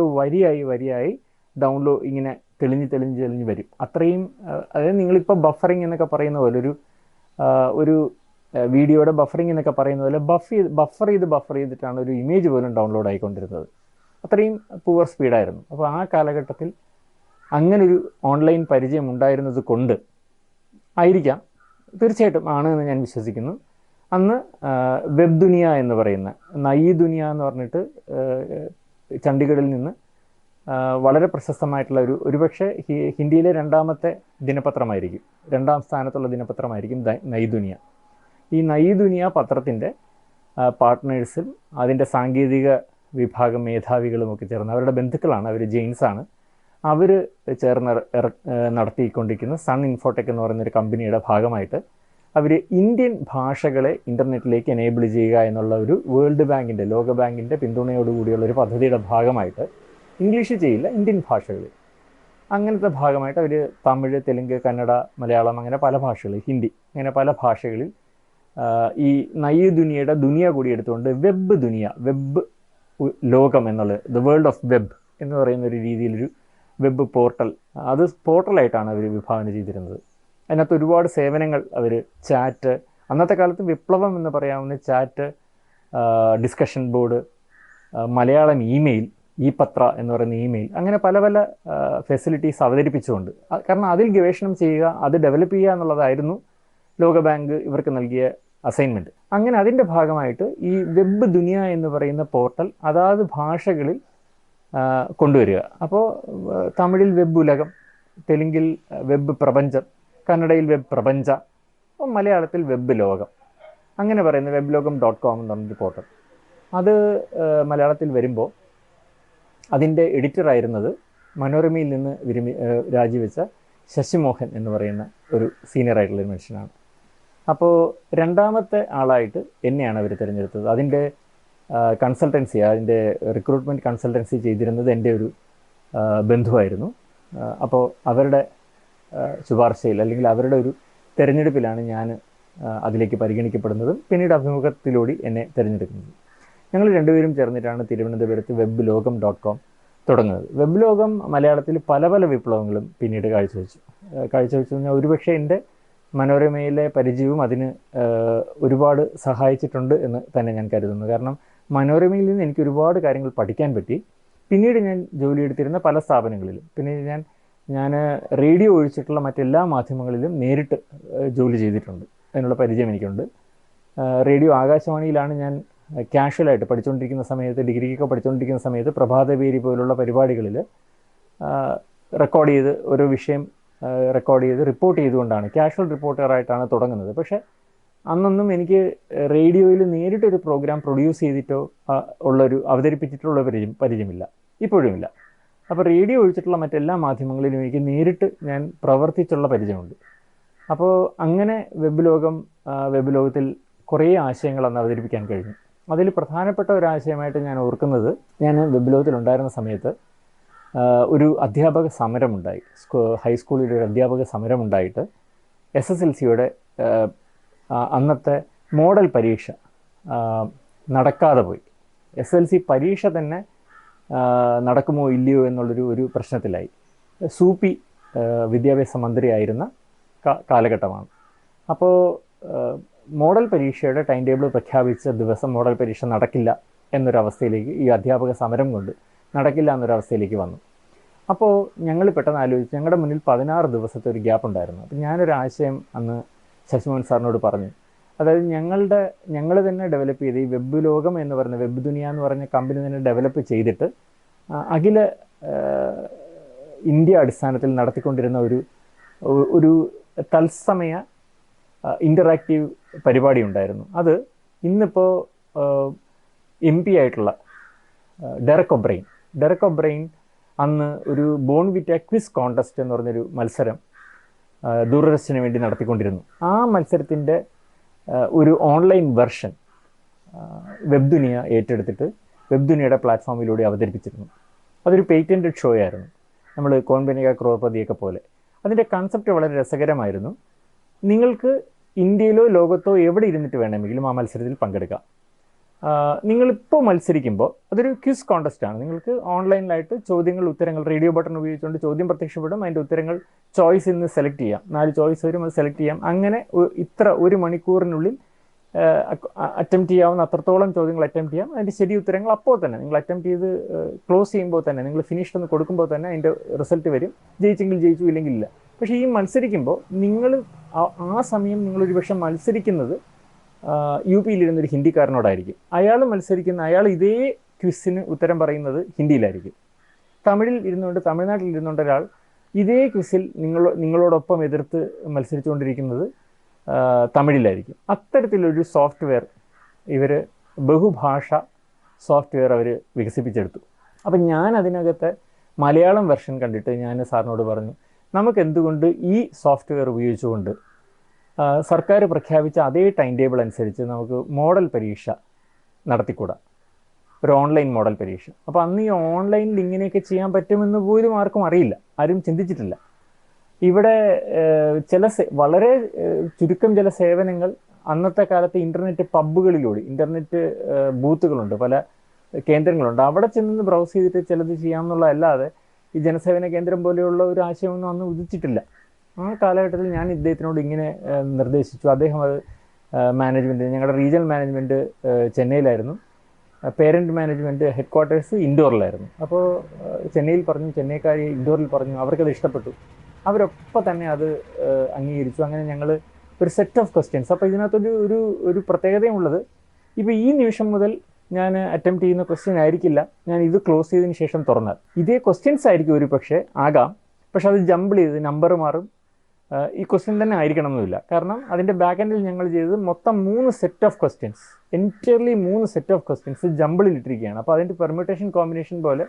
വരിയായി ഡൗൺലോഡ് ഇങ്ങനെ തെളിഞ്ഞ് വരും. അത്രയും അതായത് നിങ്ങളിപ്പോൾ ബഫറിങ് എന്നൊക്കെ പറയുന്ന പോലെ ഒരു വീഡിയോയുടെ ബഫറിങ് എന്നൊക്കെ പറയുന്ന പോലെ ബഫർ ചെയ്തിട്ടാണ് ഒരു ഇമേജ് പോലും ഡൗൺലോഡ് ആയിക്കൊണ്ടിരുന്നത്. അത്രയും പുവർ സ്പീഡായിരുന്നു. അപ്പോൾ ആ കാലഘട്ടത്തിൽ അങ്ങനൊരു ഓൺലൈൻ പരിചയം ഉണ്ടായിരുന്നത് കൊണ്ട് ആയിരിക്കാം, തീർച്ചയായിട്ടും ആണ് എന്ന് ഞാൻ വിശ്വസിക്കുന്നു. അന്ന് വെബ് ദുനിയ എന്ന് പറയുന്ന നയി ദുനിയ എന്ന് പറഞ്ഞിട്ട് ചണ്ഡീഗഡിൽ നിന്ന് വളരെ പ്രശസ്തമായിട്ടുള്ള ഒരുപക്ഷെ ഹിന്ദിയിലെ രണ്ടാമത്തെ ദിനപത്രമായിരിക്കും, രണ്ടാം സ്ഥാനത്തുള്ള ദിനപത്രമായിരിക്കും നയി ദുനിയ. ഈ നയി ദുനിയ പത്രത്തിൻ്റെ പാർട്ട്നേഴ്സും അതിൻ്റെ സാങ്കേതിക വിഭാഗം മേധാവികളുമൊക്കെ ചേർന്ന്, അവരുടെ ബന്ധുക്കളാണ്, അവർ ജെയിൻസാണ്, അവർ ചേർന്ന് നടത്തിക്കൊണ്ടിരിക്കുന്ന സൺ ഇൻഫോടെക് എന്ന് പറയുന്നൊരു കമ്പനിയുടെ ഭാഗമായിട്ട് അവർ ഇന്ത്യൻ ഭാഷകളെ ഇൻ്റർനെറ്റിലേക്ക് എനേബിൾ ചെയ്യുക എന്നുള്ള ഒരു വേൾഡ് ബാങ്കിൻ്റെ, ലോക ബാങ്കിൻ്റെ പിന്തുണയോടുകൂടിയുള്ള ഒരു പദ്ധതിയുടെ ഭാഗമായിട്ട്, ഇംഗ്ലീഷ് ചെയ്യില്ല, ഇന്ത്യൻ ഭാഷകളിൽ, അങ്ങനത്തെ ഭാഗമായിട്ട് അവർ തമിഴ്, തെലുങ്ക്, കന്നഡ, മലയാളം, അങ്ങനെ പല ഭാഷകളിൽ, ഹിന്ദി, അങ്ങനെ പല ഭാഷകളിൽ ഈ നയി ദുനിയയുടെ ദുനിയ കൂടി എടുത്തുകൊണ്ട് വെബ് ദുനിയ, വെബ് ലോകം എന്നുള്ളത്, ദ വേൾഡ് ഓഫ് വെബ് എന്ന് പറയുന്ന ഒരു രീതിയിലൊരു വെബ് പോർട്ടൽ, അത് പോർട്ടലായിട്ടാണ് അവർ വിഭാവന ചെയ്തിരുന്നത്. അതിനകത്ത് ഒരുപാട് സേവനങ്ങൾ അവർ, ചാറ്റ്, അന്നത്തെ കാലത്ത് വിപ്ലവം എന്ന് പറയാവുന്ന chat, discussion board, Malayalam email, പത്ര എന്ന് പറയുന്ന ഇമെയിൽ, അങ്ങനെ പല പല ഫെസിലിറ്റീസ് അവതരിപ്പിച്ചുകൊണ്ട്, കാരണം അതിൽ ഗവേഷണം ചെയ്യുക, അത് ഡെവലപ്പ് ചെയ്യുക എന്നുള്ളതായിരുന്നു ലോകബാങ്ക് ഇവർക്ക് നൽകിയ അസൈൻമെൻറ്റ്. അങ്ങനെ അതിൻ്റെ ഭാഗമായിട്ട് ഈ വെബ് ദുനിയ എന്ന് പറയുന്ന പോർട്ടൽ അതാത് ഭാഷകളിൽ കൊണ്ടുവരിക. അപ്പോൾ തമിഴിൽ വെബ് ഉലകം, തെലുങ്കിൽ വെബ് പ്രപഞ്ചം, കന്നഡയിൽ വെബ് പ്രപഞ്ച, മലയാളത്തിൽ വെബ് ലോകം, അങ്ങനെ പറയുന്ന webloகம்.com എന്ന് പറഞ്ഞൊരു പോർട്ടൽ. അത് മലയാളത്തിൽ വരുമ്പോൾ അതിൻ്റെ എഡിറ്ററായിരുന്നത് മനോരമയിൽ നിന്ന് രാജിവെച്ച ശശിമോഹൻ എന്ന് പറയുന്ന ഒരു സീനിയറായിട്ടുള്ളൊരു മനുഷ്യനാണ്. അപ്പോൾ രണ്ടാമത്തെ ആളായിട്ട് എന്നെയാണ് അവർ തിരഞ്ഞെടുത്തത്. അതിൻ്റെ കൺസൾട്ടൻസി, അതിൻ്റെ റിക്രൂട്ട്മെൻറ്റ് കൺസൾട്ടൻസി ചെയ്തിരുന്നത് എൻ്റെ ഒരു ബന്ധുവായിരുന്നു. അപ്പോൾ അവരുടെ ശുപാർശയിൽ അല്ലെങ്കിൽ അവരുടെ ഒരു തിരഞ്ഞെടുപ്പിലാണ് ഞാൻ അതിലേക്ക് പരിഗണിക്കപ്പെടുന്നതും പിന്നീട് അഭിമുഖത്തിലൂടെ എന്നെ തിരഞ്ഞെടുക്കുന്നത്. ഞങ്ങൾ രണ്ടുപേരും ചേർന്നിട്ടാണ് തിരുവനന്തപുരത്ത് webloகம்.com തുടങ്ങുന്നത്. വെബ് ലോകം മലയാളത്തിൽ പല പല വിപ്ലവങ്ങളും പിന്നീട് കാഴ്ചവെച്ചു കഴിഞ്ഞാൽ ഒരുപക്ഷെ എൻ്റെ മനോരമയിലെ പരിചയവും അതിന് ഒരുപാട് സഹായിച്ചിട്ടുണ്ട് എന്ന് തന്നെ ഞാൻ കരുതുന്നു. കാരണം മനോരമയിൽ നിന്ന് എനിക്ക് ഒരുപാട് കാര്യങ്ങൾ പഠിക്കാൻ പറ്റി. പിന്നീട് ഞാൻ ജോലിയെടുത്തിരുന്ന പല സ്ഥാപനങ്ങളിലും, പിന്നെ ഞാൻ റേഡിയോ ഒഴിച്ചിട്ടുള്ള മറ്റെല്ലാ മാധ്യമങ്ങളിലും നേരിട്ട് ജോലി ചെയ്തിട്ടുണ്ട്, അതിനുള്ള പരിചയം എനിക്കുണ്ട്. റേഡിയോ ആകാശവാണിയിലാണ് ഞാൻ കാഷ്വലായിട്ട് പഠിച്ചുകൊണ്ടിരിക്കുന്ന സമയത്ത്, ഡിഗ്രിക്കൊക്കെ പഠിച്ചുകൊണ്ടിരിക്കുന്ന സമയത്ത് പ്രഭാതപേരി പോലുള്ള പരിപാടികളിൽ റെക്കോർഡ് ചെയ്ത് ഓരോ വിഷയം റെക്കോർഡ് ചെയ്ത് റിപ്പോർട്ട് ചെയ്തുകൊണ്ടാണ്, കാഷ്വൽ റിപ്പോർട്ടറായിട്ടാണ് തുടങ്ങുന്നത്. പക്ഷേ അന്നൊന്നും എനിക്ക് റേഡിയോയിൽ നേരിട്ടൊരു പ്രോഗ്രാം പ്രൊഡ്യൂസ് ചെയ്തിട്ടോ അവതരിപ്പിച്ചിട്ടുള്ള പരിചയമില്ല, ഇപ്പോഴുമില്ല. അപ്പോൾ റേഡിയോ ഒഴിച്ചിട്ടുള്ള മറ്റെല്ലാ മാധ്യമങ്ങളിലും എനിക്ക് നേരിട്ട് ഞാൻ പ്രവർത്തിച്ചുള്ള പരിചയമുണ്ട്. അപ്പോൾ അങ്ങനെ വെബ് ലോകത്തിൽ കുറേ ആശയങ്ങൾ അന്ന് അവതരിപ്പിക്കാൻ കഴിഞ്ഞു. അതിൽ പ്രധാനപ്പെട്ട ഒരാശയമായിട്ട് ഞാൻ ഓർക്കുന്നത്, ഞാൻ വെബ് ലോകത്തിലുണ്ടായിരുന്ന സമയത്ത് ഒരു അധ്യാപക സമരമുണ്ടായി. ഹൈസ്കൂളിൽ ഒരു അധ്യാപക സമരമുണ്ടായിട്ട് SSLCയുടെ അന്നത്തെ മോഡൽ പരീക്ഷ നടക്കാതെ പോയി. SSLC പരീക്ഷ തന്നെ നടക്കുമോ ഇല്ലയോ എന്നുള്ളൊരു പ്രശ്നത്തിലായി. സൂപ്പി വിദ്യാഭ്യാസ മന്ത്രിയായിരുന്ന കാലഘട്ടമാണ്. അപ്പോൾ മോഡൽ പരീക്ഷയുടെ ടൈം ടേബിൾ പ്രഖ്യാപിച്ച ദിവസം മോഡൽ പരീക്ഷ നടക്കില്ല എന്നൊരവസ്ഥയിലേക്ക്, ഈ അധ്യാപക സമരം കൊണ്ട് നടക്കില്ല എന്നൊരവസ്ഥയിലേക്ക് വന്നു. അപ്പോൾ ഞങ്ങൾ പെട്ടെന്ന് ആലോചിച്ച്, ഞങ്ങളുടെ മുന്നിൽ 16 ദിവസത്തെ ഒരു ഗ്യാപ്പ് ഉണ്ടായിരുന്നു. അപ്പോൾ ഞാനൊരു ആശയം അന്ന് ശശിമോഹൻ സാറിനോട് പറഞ്ഞു. അതായത് ഞങ്ങൾ തന്നെ ഡെവലപ്പ് ചെയ്ത് ഈ വെബ് ലോകം എന്ന് പറയുന്ന വെബ് ദുനിയ എന്ന് പറഞ്ഞ കമ്പനി തന്നെ ഡെവലപ്പ് ചെയ്തിട്ട് അഖില ഇന്ത്യ അടിസ്ഥാനത്തിൽ നടത്തിക്കൊണ്ടിരുന്ന ഒരു തത്സമയ ഇൻ്ററാക്റ്റീവ് പരിപാടി ഉണ്ടായിരുന്നു. അത് ഇന്നിപ്പോൾ MP ആയിട്ടുള്ള ഡെറക് ഒബ്രെയിൻ അന്ന് ഒരു ബോൺവിറ്റ ക്വിസ് കോൺടെസ്റ്റ് എന്ന് പറഞ്ഞൊരു മത്സരം ദൂരദർശന് വേണ്ടി നടത്തിക്കൊണ്ടിരുന്നു. ആ മത്സരത്തിൻ്റെ ഒരു ഓൺലൈൻ വെർഷൻ വെബ്ദുനിയ ഏറ്റെടുത്തിട്ട് വെബ്ദുനിയയുടെ പ്ലാറ്റ്ഫോമിലൂടെ അവതരിപ്പിച്ചിരുന്നു. അതൊരു പേറ്റൻറ്റഡ് ഷോ ആയിരുന്നു, നമ്മൾ കോൻ ബനേഗാ ക്രോർപതിയൊക്കെ പോലെ. അതിൻ്റെ കൺസെപ്റ്റ് വളരെ രസകരമായിരുന്നു. നിങ്ങൾക്ക് ഇന്ത്യയിലോ ലോകത്തോ എവിടെ ഇരുന്നിട്ട് വേണമെങ്കിലും ആ മത്സരത്തിൽ പങ്കെടുക്കാം. നിങ്ങളിപ്പോൾ മത്സരിക്കുമ്പോൾ അതൊരു ക്വിസ് കോൺടെസ്റ്റാണ്. നിങ്ങൾക്ക് ഓൺലൈനിലായിട്ട് ചോദ്യങ്ങൾ ഉത്തരങ്ങൾ റേഡിയോ ബട്ടൺ ഉപയോഗിച്ചുകൊണ്ട് ചോദ്യം പ്രത്യക്ഷപ്പെടും. അതിൻ്റെ ഉത്തരങ്ങൾ ചോയ്സിൽ നിന്ന് സെലക്ട് ചെയ്യാം. 4 ചോയ്സ് വരും, അത് സെലക്ട് ചെയ്യാം. അങ്ങനെ ഇത്ര 1 മണിക്കൂറിനുള്ളിൽ അറ്റംപ്റ്റ് ചെയ്യാവുന്ന അത്രത്തോളം ചോദ്യങ്ങൾ അറ്റംപ്റ്റ് ചെയ്യാം. അതിൻ്റെ ശരി ഉത്തരങ്ങൾ അപ്പോൾ തന്നെ നിങ്ങൾ അറ്റംപ്റ്റ് ചെയ്ത് ക്ലോസ് ചെയ്യുമ്പോൾ തന്നെ, നിങ്ങൾ ഫിനിഷ്ഡ് എന്ന് കൊടുക്കുമ്പോൾ തന്നെ അതിൻ്റെ റിസൾട്ട് വരും. ജയിച്ചെങ്കിൽ ജയിച്ചു, ഇല്ലെങ്കിൽ ഇല്ല. പക്ഷേ ഈ മത്സരിക്കുമ്പോൾ നിങ്ങൾ ആ സമയം നിങ്ങളൊരു പക്ഷേ മത്സരിക്കുന്നത് UP-യിലിരുന്നൊരു ഹിന്ദിക്കാരനോടായിരിക്കും. അയാൾ ഇതേ ക്വിസിന് ഉത്തരം പറയുന്നത് ഹിന്ദിയിലായിരിക്കും. തമിഴ്നാട്ടിൽ ഇരുന്നുകൊണ്ട് ഒരാൾ ഇതേ ക്വിസിൽ നിങ്ങളോടൊപ്പം എതിർത്ത് മത്സരിച്ചുകൊണ്ടിരിക്കുന്നത് തമിഴിലായിരിക്കും. അത്തരത്തിലൊരു സോഫ്റ്റ്വെയർ ഇവർ ബഹുഭാഷ സോഫ്റ്റ്വെയർ അവർ വികസിപ്പിച്ചെടുത്തു. അപ്പം ഞാൻ അതിനകത്തെ മലയാളം വെർഷൻ കണ്ടിട്ട് ഞാൻ സാറിനോട് പറഞ്ഞു, നമുക്ക് എന്തുകൊണ്ട് ഈ സോഫ്റ്റ്വെയർ ഉപയോഗിച്ചുകൊണ്ട് സർക്കാർ പ്രഖ്യാപിച്ച അതേ ടൈം ടേബിൾ അനുസരിച്ച് നമുക്ക് മോഡൽ പരീക്ഷ നടത്തിക്കൂടാ, ഒരു ഓൺലൈൻ മോഡൽ പരീക്ഷ. അപ്പോൾ അന്ന് ഈ ഓൺലൈനിൽ ഇങ്ങനെയൊക്കെ ചെയ്യാൻ പറ്റുമെന്ന് പോലും ആർക്കും അറിയില്ല, ആരും ചിന്തിച്ചിട്ടില്ല. ഇവിടെ വളരെ ചുരുക്കം ചില സേവനങ്ങൾ അന്നത്തെ കാലത്ത് ഇൻ്റർനെറ്റ് പബ്ബുകളിലൂടെ, ഇൻ്റർനെറ്റ് ബൂത്തുകളുണ്ട്, പല കേന്ദ്രങ്ങളുണ്ട്, അവിടെ ചെന്ന് ബ്രൗസ് ചെയ്തിട്ട് ചിലത് ചെയ്യാമെന്നുള്ളതല്ലാതെ ഈ ജനസേവന കേന്ദ്രം പോലെയുള്ള ഒരു ആശയമൊന്നും അന്ന് ഉദിച്ചിട്ടില്ല. ആ കാലഘട്ടത്തിൽ ഞാൻ ഇദ്ദേഹത്തിനോട് ഇങ്ങനെ നിർദ്ദേശിച്ചു. അദ്ദേഹം അത് മാനേജ്മെൻറ്റ്, ഞങ്ങളുടെ റീജിയണൽ മാനേജ്മെൻറ്റ് ചെന്നൈയിലായിരുന്നു, പേരൻറ്റ് മാനേജ്മെൻറ്റ് ഹെഡ് ക്വാർട്ടേഴ്സ് ഇൻഡോറിലായിരുന്നു. അപ്പോൾ ചെന്നൈയിൽ പറഞ്ഞു, ചെന്നൈക്കാർ ഇൻഡോറിൽ പറഞ്ഞു, അവർക്കത് ഇഷ്ടപ്പെട്ടു. അവരൊപ്പം തന്നെ അത് അംഗീകരിച്ചു. അങ്ങനെ ഞങ്ങൾ ഒരു സെറ്റ് ഓഫ് ക്വസ്റ്റ്യൻസ്. അപ്പോൾ ഇതിനകത്തൊരു ഒരു ഒരു പ്രത്യേകതയുമുള്ളത്, ഇപ്പോൾ ഈ നിമിഷം മുതൽ ഞാൻ അറ്റംപ്റ്റ് ചെയ്യുന്ന ക്വസ്റ്റ്യൻ ആയിരിക്കില്ല ഞാൻ ഇത് ക്ലോസ് ചെയ്തതിന് ശേഷം തുറന്നാൽ. ഇതേ ക്വസ്റ്റ്യൻസ് ആയിരിക്കും ഒരു പക്ഷേ ആകാം, പക്ഷെ അത് ജമ്പിൾ ചെയ്ത് നമ്പർ മാറും. ഈ ക്വസ്റ്റ്യൻ തന്നെ ആയിരിക്കണം എന്നില്ല. കാരണം അതിൻ്റെ ബാക്ക് എൻഡിൽ ഞങ്ങൾ ചെയ്തത് മൊത്തം 3 set of questions, entirely 3 set of questions ജമ്പിളിലിട്ടിരിക്കുകയാണ്. അപ്പോൾ അതിൻ്റെ പെർമ്യൂട്ടേഷൻ കോമ്പിനേഷൻ പോലെ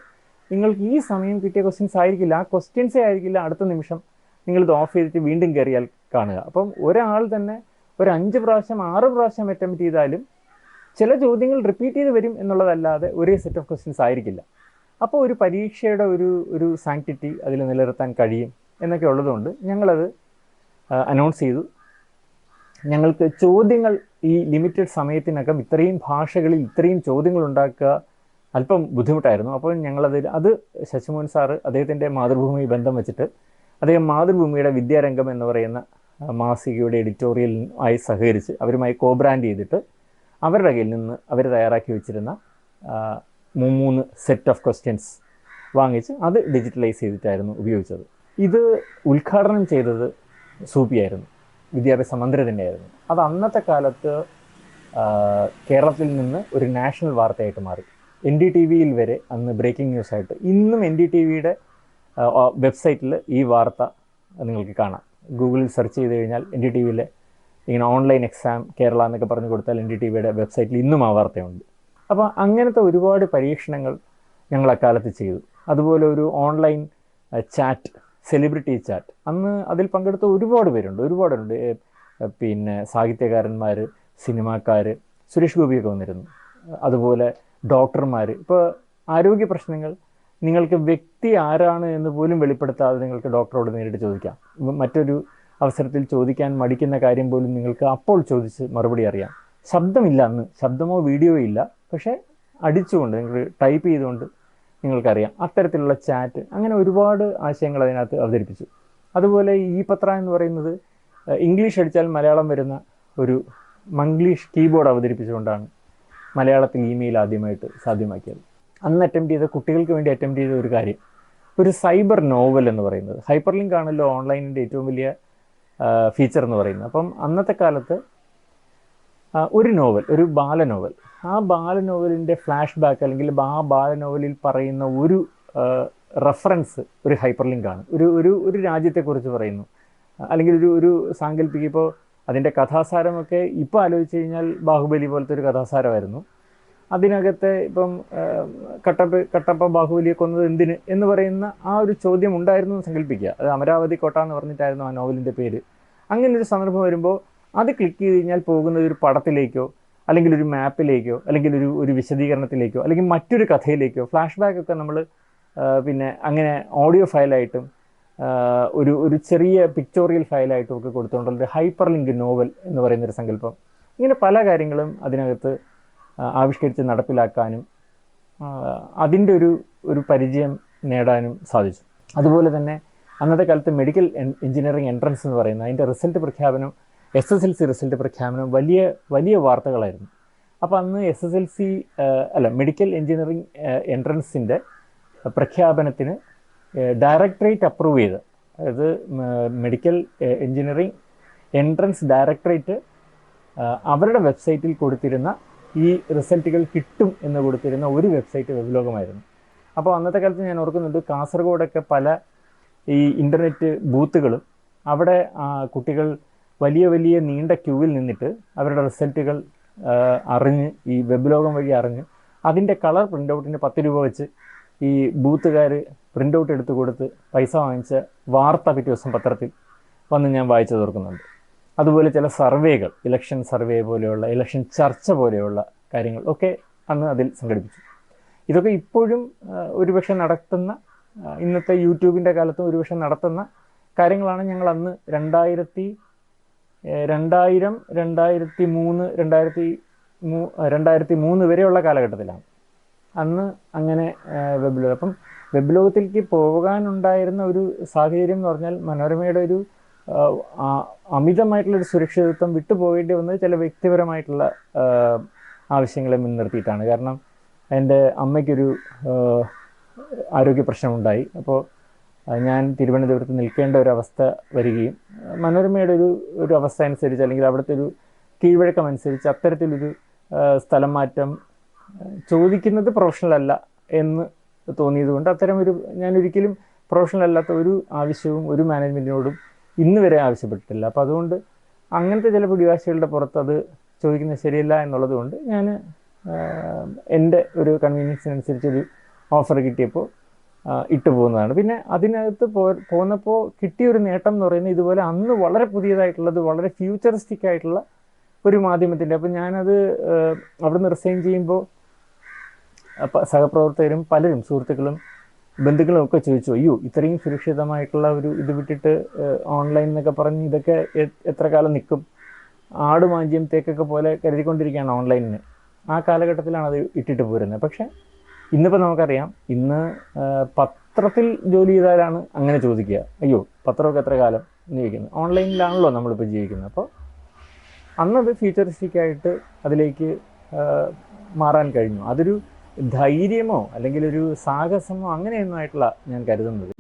നിങ്ങൾക്ക് ഈ സമയം കിട്ടിയ ക്വസ്റ്റ്യൻസ് ആയിരിക്കില്ല, ആ ക്വസ്റ്റ്യൻസേ ആയിരിക്കില്ല അടുത്ത നിമിഷം നിങ്ങളിത് ഓഫ് ചെയ്തിട്ട് വീണ്ടും കയറിയാൽ കാണുക. അപ്പം ഒരാൾ തന്നെ ഒരു 5 പ്രാവശ്യം 6 പ്രാവശ്യം അറ്റംപ്റ്റ് ചെയ്താലും ചില ചോദ്യങ്ങൾ റിപ്പീറ്റ് ചെയ്ത് വരും എന്നുള്ളതല്ലാതെ ഒരേ സെറ്റ് ഓഫ് ക്വസ്റ്റ്യൻസ് ആയിരിക്കില്ല. അപ്പോൾ ഒരു പരീക്ഷയുടെ ഒരു സാങ്ക്ടിറ്റി അതിൽ നിലനിർത്താൻ കഴിയും എന്നൊക്കെ ഉള്ളതുകൊണ്ട് ഞങ്ങളത് അനൗൺസ് ചെയ്തു. ഞങ്ങൾക്ക് ചോദ്യങ്ങൾ ഈ ലിമിറ്റഡ് സമയത്തിനകം ഇത്രയും ഭാഷകളിൽ ഇത്രയും ചോദ്യങ്ങൾ ഉണ്ടാക്കുക അല്പം ബുദ്ധിമുട്ടായിരുന്നു. അപ്പോൾ അത് ശശിമോഹൻ സാറ് അദ്ദേഹത്തിൻ്റെ മാതൃഭൂമി ബന്ധം വെച്ചിട്ട് അദ്ദേഹം മാതൃഭൂമിയുടെ വിദ്യാരംഗം എന്ന് പറയുന്ന മാസികയുടെ എഡിറ്റോറിയൽ ആയി സഹകരിച്ച് അവരുമായി കോബ്രാൻഡ് ചെയ്തിട്ട് അവരുടെ കയ്യിൽ നിന്ന് അവർ തയ്യാറാക്കി വെച്ചിരുന്ന 3 സെറ്റ് ഓഫ് ക്വസ്റ്റ്യൻസ് വാങ്ങിച്ച് അത് ഡിജിറ്റലൈസ് ചെയ്തിട്ടായിരുന്നു ഉപയോഗിച്ചത്. ഇത് ഉദ്ഘാടനം ചെയ്തത് സൂപ്പിയായിരുന്നു, വിദ്യാഭ്യാസ മന്ത്രി തന്നെയായിരുന്നു. അത് അന്നത്തെ കാലത്ത് കേരളത്തിൽ നിന്ന് ഒരു നാഷണൽ വാർത്തയായിട്ട് മാറി. NDTV-യിൽ വരെ അന്ന് ബ്രേക്കിംഗ് ന്യൂസായിട്ട്, ഇന്നും NDTV-യുടെ വെബ്സൈറ്റിൽ ഈ വാർത്ത നിങ്ങൾക്ക് കാണാം. ഗൂഗിളിൽ സെർച്ച് ചെയ്ത് കഴിഞ്ഞാൽ NDTV-യിലെ ഇങ്ങനെ ഓൺലൈൻ എക്സാം കേരള എന്നൊക്കെ പറഞ്ഞു കൊടുത്താൽ NDTV-യുടെ വെബ്സൈറ്റിൽ ഇന്നും ആ വാർത്തയുണ്ട്. അപ്പോൾ അങ്ങനത്തെ ഒരുപാട് പരീക്ഷണങ്ങൾ ഞങ്ങൾ അക്കാലത്ത് ചെയ്തു. അതുപോലെ ഒരു ഓൺലൈൻ ചാറ്റ്, സെലിബ്രിറ്റി ചാറ്റ്, അന്ന് അതിൽ പങ്കെടുത്ത ഒരുപാട് പേരുണ്ട്. പിന്നെ സാഹിത്യകാരന്മാർ, സിനിമാക്കാർ, സുരേഷ് ഗോപിയൊക്കെ വന്നിരുന്നു. അതുപോലെ ഡോക്ടർമാർ. ഇപ്പോൾ ആരോഗ്യ പ്രശ്നങ്ങൾ നിങ്ങൾക്ക് വ്യക്തി ആരാണ് എന്ന് പോലും വെളിപ്പെടുത്താതെ നിങ്ങൾക്ക് ഡോക്ടറോട് നേരിട്ട് ചോദിക്കാം. മറ്റൊരു അവസരത്തിൽ ചോദിക്കാൻ മടിക്കുന്ന കാര്യം പോലും നിങ്ങൾക്ക് അപ്പോൾ ചോദിച്ച് മറുപടി അറിയാം. ശബ്ദമില്ല, അന്ന് ശബ്ദമോ വീഡിയോ ഇല്ല, പക്ഷേ അടിച്ചുകൊണ്ട് നിങ്ങൾ ടൈപ്പ് ചെയ്തുകൊണ്ട് നിങ്ങൾക്കറിയാം. അത്തരത്തിലുള്ള ചാറ്റ്, അങ്ങനെ ഒരുപാട് ആശയങ്ങൾ അതിനകത്ത് അവതരിപ്പിച്ചു. അതുപോലെ ഈ പത്ര എന്ന് പറയുന്നത് ഇംഗ്ലീഷ് അടിച്ചാൽ മലയാളം വരുന്ന ഒരു മംഗ്ലീഷ് കീബോർഡ് അവതരിപ്പിച്ചുകൊണ്ടാണ് മലയാളത്തിൽ ഇമെയിൽ ആദ്യമായിട്ട് സാധ്യമാക്കിയത്. അന്ന് കുട്ടികൾക്ക് വേണ്ടി അറ്റംപ്റ്റ് ചെയ്ത ഒരു കാര്യം, ഒരു സൈബർ നോവൽ എന്ന് പറയുന്നത്. ഹൈപ്പർ ലിങ്ക് ആണല്ലോ ഓൺലൈനിൻ്റെ ഏറ്റവും വലിയ ഫീച്ചർ എന്ന് പറയുന്നത്. അപ്പം അന്നത്തെ കാലത്ത് ഒരു നോവൽ, ഒരു ബാലനോവൽ, ആ ബാലനോവലിൻ്റെ ഫ്ലാഷ് ബാക്ക് അല്ലെങ്കിൽ ആ ബാലനോവലിൽ പറയുന്ന ഒരു റെഫറൻസ് ഒരു ഹൈപ്പർ ലിങ്കാണ്. ഒരു രാജ്യത്തെക്കുറിച്ച് പറയുന്നു, അല്ലെങ്കിൽ ഒരു സാങ്കല്പിക, ഇപ്പോൾ അതിൻ്റെ കഥാസാരമൊക്കെ ഇപ്പോൾ ആലോചിച്ച് കഴിഞ്ഞാൽ ബാഹുബലി പോലത്തെ ഒരു കഥാസാരമായിരുന്നു. അതിനകത്തെ ഇപ്പം കട്ടപ്പ ബാഹുബലിയെ കൊന്നത് എന്തിന് എന്ന് പറയുന്ന ആ ഒരു ചോദ്യം ഉണ്ടായിരുന്നു എന്ന് സങ്കല്പിക്കുക. അത് അമരാവതി കോട്ട എന്ന് പറഞ്ഞിട്ടായിരുന്നു ആ നോവലിൻ്റെ പേര്. അങ്ങനെ ഒരു സന്ദർഭം വരുമ്പോൾ അത് ക്ലിക്ക് ചെയ്ത് കഴിഞ്ഞാൽ പോകുന്നത് ഒരു പടത്തിലേക്കോ അല്ലെങ്കിൽ ഒരു മാപ്പിലേക്കോ അല്ലെങ്കിൽ ഒരു വിശദീകരണത്തിലേക്കോ അല്ലെങ്കിൽ മറ്റൊരു കഥയിലേക്കോ ഫ്ലാഷ് ബാക്ക് ഒക്കെ നമ്മൾ പിന്നെ അങ്ങനെ ഓഡിയോ ഫയലായിട്ടും ഒരു ചെറിയ പിക്ചോറിയൽ ഫയലായിട്ടും ഒക്കെ കൊടുത്തുകൊണ്ടുള്ള ഹൈപ്പർ ലിങ്ക് നോവൽ എന്ന് പറയുന്നൊരു സങ്കല്പം. ഇങ്ങനെ പല കാര്യങ്ങളും അതിനകത്ത് ആവിഷ്കരിച്ച് നടപ്പിലാക്കാനും അതിൻ്റെ ഒരു പരിചയം നേടാനും സാധിച്ചു. അതുപോലെ തന്നെ അന്നത്തെ കാലത്ത് മെഡിക്കൽ എഞ്ചിനീയറിംഗ് എൻട്രൻസ് എന്ന് പറയുന്ന അതിൻ്റെ റിസൾട്ട് പ്രഖ്യാപനം, SSLC റിസൾട്ട് പ്രഖ്യാപനം വലിയ വാർത്തകളായിരുന്നു. അപ്പോൾ അന്ന് SSLC മെഡിക്കൽ എഞ്ചിനീയറിംഗ് എൻട്രൻസിൻ്റെ പ്രഖ്യാപനത്തിന് ഡയറക്ടറേറ്റ് അപ്രൂവ് ചെയ്ത്, അതായത് മെഡിക്കൽ എഞ്ചിനീയറിംഗ് എൻട്രൻസ് ഡയറക്ടറേറ്റ് അവരുടെ വെബ്സൈറ്റിൽ കൊടുത്തിരുന്ന ഈ റിസൾട്ടുകൾ കിട്ടും എന്ന് കൊടുത്തിരുന്ന ഒരു വെബ്സൈറ്റ് വെബ്ലോഗമായിരുന്നു. അപ്പോൾ അന്നത്തെ കാലത്ത് ഞാൻ ഓർക്കുന്നുണ്ട്, കാസർഗോഡൊക്കെ പല ഈ ഇൻ്റർനെറ്റ് ബൂത്തുകളും അവിടെ കുട്ടികൾ വലിയ നീണ്ട ക്യൂവിൽ നിന്നിട്ട് അവരുടെ റിസൾട്ടുകൾ അറിഞ്ഞ് ഈ വെബ്ലോഗം വഴി അറിഞ്ഞ് അതിൻ്റെ കളർ പ്രിൻ്റ് ഔട്ടിന് 10 രൂപ വെച്ച് ഈ ബൂത്തുകാർ പ്രിൻ്റ് ഔട്ട് എടുത്ത് കൊടുത്ത് പൈസ വാങ്ങിച്ച വാർത്ത പിറ്റേ ദിവസം പത്രത്തിൽ വന്ന് ഞാൻ വായിച്ചു തീർക്കുന്നുണ്ട്. അതുപോലെ ചില സർവേകൾ, ഇലക്ഷൻ സർവേ പോലെയുള്ള, ഇലക്ഷൻ ചർച്ച പോലെയുള്ള കാര്യങ്ങൾ ഒക്കെ അന്ന് അതിൽ സംഘടിപ്പിച്ചു. ഇതൊക്കെ ഇപ്പോഴും ഒരുപക്ഷെ നടത്തുന്ന, ഇന്നത്തെ യൂട്യൂബിൻ്റെ കാലത്തും ഒരുപക്ഷെ നടത്തുന്ന കാര്യങ്ങളാണ്. ഞങ്ങൾ അന്ന് 2000, 2003 വരെയുള്ള കാലഘട്ടത്തിലാണ് അന്ന് അങ്ങനെ വെബ് അപ്പം വെബ് ലോകത്തിലേക്ക് പോകാനുണ്ടായിരുന്ന ഒരു സാഹചര്യം എന്ന് പറഞ്ഞാൽ മനോരമയുടെ ഒരു അമിതമായിട്ടുള്ളൊരു സുരക്ഷിതത്വം വിട്ടുപോകേണ്ടി വന്നത് ചില വ്യക്തിപരമായിട്ടുള്ള ആവശ്യങ്ങളെ മുൻനിർത്തിയിട്ടാണ്. കാരണം എൻ്റെ അമ്മയ്ക്കൊരു ആരോഗ്യ പ്രശ്നമുണ്ടായി. അപ്പോൾ ഞാൻ തിരുവനന്തപുരത്ത് നിൽക്കേണ്ട ഒരവസ്ഥ വരികയും മനോരമയുടെ ഒരു അവസ്ഥ അനുസരിച്ച് അല്ലെങ്കിൽ അവിടുത്തെ ഒരു കീഴ്വഴക്കം അനുസരിച്ച് അത്തരത്തിലൊരു സ്ഥലം മാറ്റം ചോദിക്കുന്നത് പ്രൊഫഷണൽ അല്ല എന്ന് തോന്നിയതുകൊണ്ട് ഞാനൊരിക്കലും പ്രൊഫഷണൽ അല്ലാത്ത ഒരു ആവശ്യവും ഒരു മാനേജ്മെൻറ്റിനോടും ഇന്ന് വരെ ആവശ്യപ്പെട്ടിട്ടില്ല. അപ്പോൾ അതുകൊണ്ട് അങ്ങനത്തെ ചില പിടിവാശികളുടെ പുറത്ത് അത് ചോദിക്കുന്നത് ശരിയല്ല എന്നുള്ളത് കൊണ്ട് ഞാൻ എൻ്റെ ഒരു കൺവീനിയൻസിനനുസരിച്ചൊരു ഓഫർ കിട്ടിയപ്പോൾ ഇട്ടു പോകുന്നതാണ്. പിന്നെ അതിനകത്ത് പോന്നപ്പോൾ കിട്ടിയൊരു നേട്ടം എന്ന് പറയുന്നത് ഇതുപോലെ അന്ന് വളരെ പുതിയതായിട്ടുള്ളത്, വളരെ ഫ്യൂച്ചറിസ്റ്റിക് ആയിട്ടുള്ള ഒരു മാധ്യമത്തിൻ്റെ. അപ്പം ഞാനത് അവിടുന്ന് റിസൈൻ ചെയ്യുമ്പോൾ സഹപ്രവർത്തകരും പലരും, സുഹൃത്തുക്കളും ബന്ധുക്കളും ഒക്കെ ചോദിച്ചു, അയ്യോ ഇത്രയും സുരക്ഷിതമായിട്ടുള്ള ഒരു ഇത് വിട്ടിട്ട് ഓൺലൈൻ എന്നൊക്കെ പറഞ്ഞ് ഇതൊക്കെ എത്ര കാലം നിൽക്കും, ആടുമാഞ്ചിയം തേക്കൊക്കെ പോലെ കരുതിക്കൊണ്ടിരിക്കുകയാണ് ഓൺലൈനിന്. ആ കാലഘട്ടത്തിലാണ് അത് ഇട്ടിട്ട് പോരുന്നത്. പക്ഷേ ഇന്നിപ്പോൾ നമുക്കറിയാം, ഇന്ന് പത്രത്തിൽ ജോലി ചെയ്താലാണ് അങ്ങനെ ചോദിക്കുക, അയ്യോ പത്രമൊക്കെ എത്ര കാലം എന്ന് ചോദിക്കുന്നത്. ഓൺലൈനിലാണല്ലോ നമ്മളിപ്പോൾ ജീവിക്കുന്നത്. അപ്പോൾ അന്നത് ഫ്യൂച്ചറിസ്റ്റിക്കായിട്ട് അതിലേക്ക് മാറാൻ കഴിഞ്ഞു. അതൊരു ധൈര്യമോ അല്ലെങ്കിൽ ഒരു സാഹസമോ അങ്ങനെയൊന്നും ആയിട്ടുള്ള ഞാൻ കരുതുന്നത്.